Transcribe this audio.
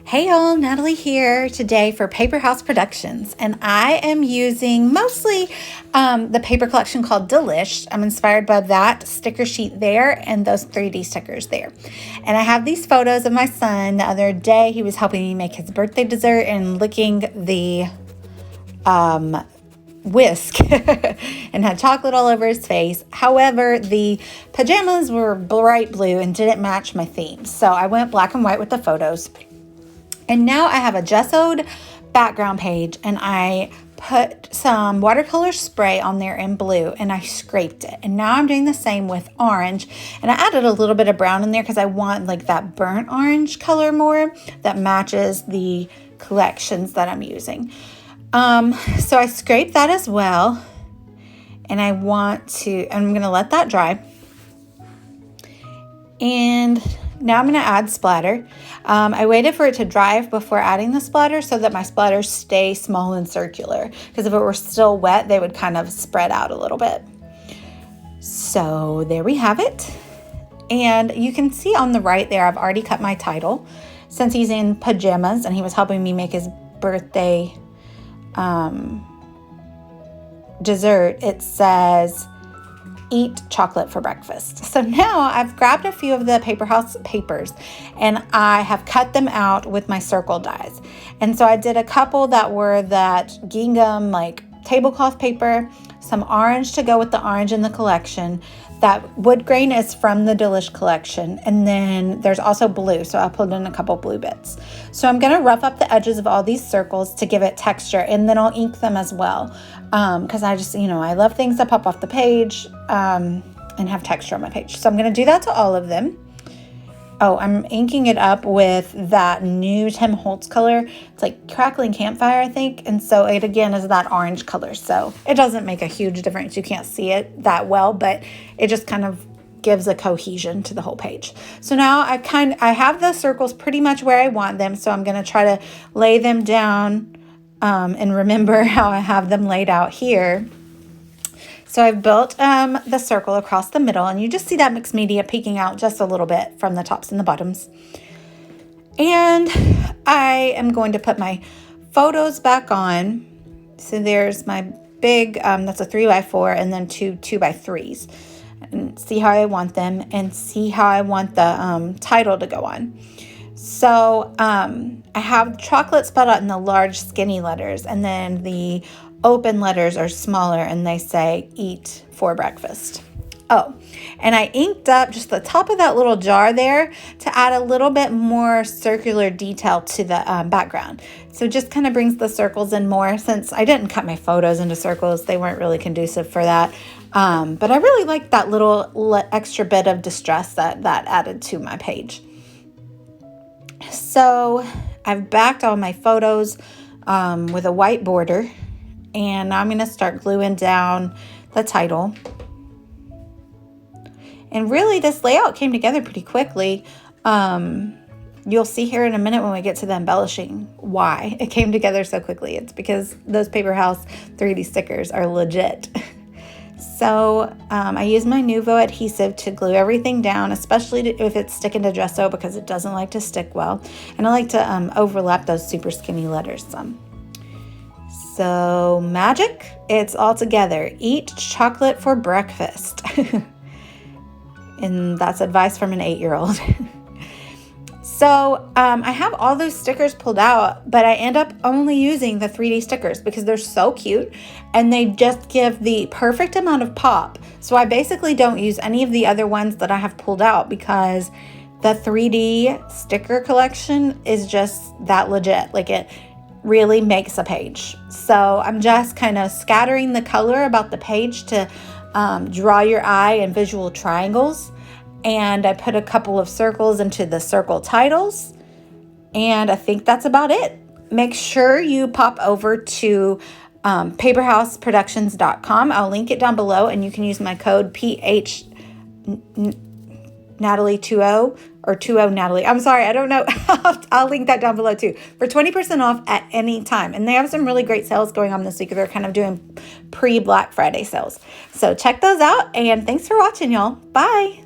Hey y'all, Natalie here today for Paper House Productions, and I am using mostly the paper collection called Delish. I'm inspired by that sticker sheet there and those 3D stickers there. And I have these photos of my son. The other day he was helping me make his birthday dessert and licking the whisk and had chocolate all over his face. However, the pajamas were bright blue and didn't match my theme, so I went black and white with the photos. And now I have a gessoed background page, and I put some watercolor spray on there in blue, and I scraped it. And now I'm doing the same with orange, and I added a little bit of brown in there because I want like that burnt orange color more that matches the collections that I'm using. So I scraped that as well, and I'm gonna let that dry. And now I'm going to add splatter. I waited for it to dry before adding the splatter so that my splatters stay small and circular, because if it were still wet, they would kind of spread out a little bit. So there we have it. And you can see on the right there, I've already cut my title. Since he's in pajamas and he was helping me make his birthday dessert, it says, "Eat chocolate for breakfast." So now I've grabbed a few of the Paper House papers and I have cut them out with my circle dies. And so I did a couple that were that gingham like tablecloth paper, some orange to go with the orange in the collection. That wood grain is from the Delish collection, and then there's also blue, so I'll put in a couple blue bits. So I'm gonna rough up the edges of all these circles to give it texture, and then I'll ink them as well, because I just, I love things that pop off the page and have texture on my page. So I'm gonna do that to all of them. Oh, I'm inking it up with that new Tim Holtz color. It's like Crackling Campfire, I think. And so it again is that orange color. So it doesn't make a huge difference. You can't see it that well, but it just kind of gives a cohesion to the whole page. So now I have the circles pretty much where I want them. So I'm going to try to lay them down and remember how I have them laid out here. So I've built the circle across the middle, and you just see that mixed media peeking out just a little bit from the tops and the bottoms. And I am going to put my photos back on. So there's my big, that's a 3x4, and then two 2x3s. And see how I want them, and see how I want the title to go on. So I have chocolate spelled out in the large skinny letters, and then the open letters are smaller and they say "Eat for breakfast." Oh, and I inked up just the top of that little jar there to add a little bit more circular detail to the background. So just kind of brings the circles in more. Since I didn't cut my photos into circles, they weren't really conducive for that. But I really like that little extra bit of distress that added to my page. So I've backed all my photos with a white border. And now I'm going to start gluing down the title. And really, this layout came together pretty quickly. You'll see here in a minute when we get to the embellishing why it came together so quickly. It's because those Paper House 3D stickers are legit. So I use my Nuvo adhesive to glue everything down, especially if it's sticking to gesso, because it doesn't like to stick well. And I like to overlap those super skinny letters some. So magic, it's all together. Eat chocolate for breakfast. And that's advice from an 8-year-old. So I have all those stickers pulled out, but I end up only using the 3D stickers because they're so cute and they just give the perfect amount of pop. So I basically don't use any of the other ones that I have pulled out because the 3D sticker collection is just that legit. Like, it really makes a page. So I'm just kind of scattering the color about the page to draw your eye in visual triangles. And I put a couple of circles into the circle titles. And I think that's about it. Make sure you pop over to paperhouseproductions.com. I'll link it down below, and you can use my code Natalie20 or 20 Natalie. I'm sorry, I don't know. I'll link that down below too for 20% off at any time. And they have some really great sales going on this week. They're kind of doing pre-Black Friday sales. So check those out, and thanks for watching, y'all. Bye.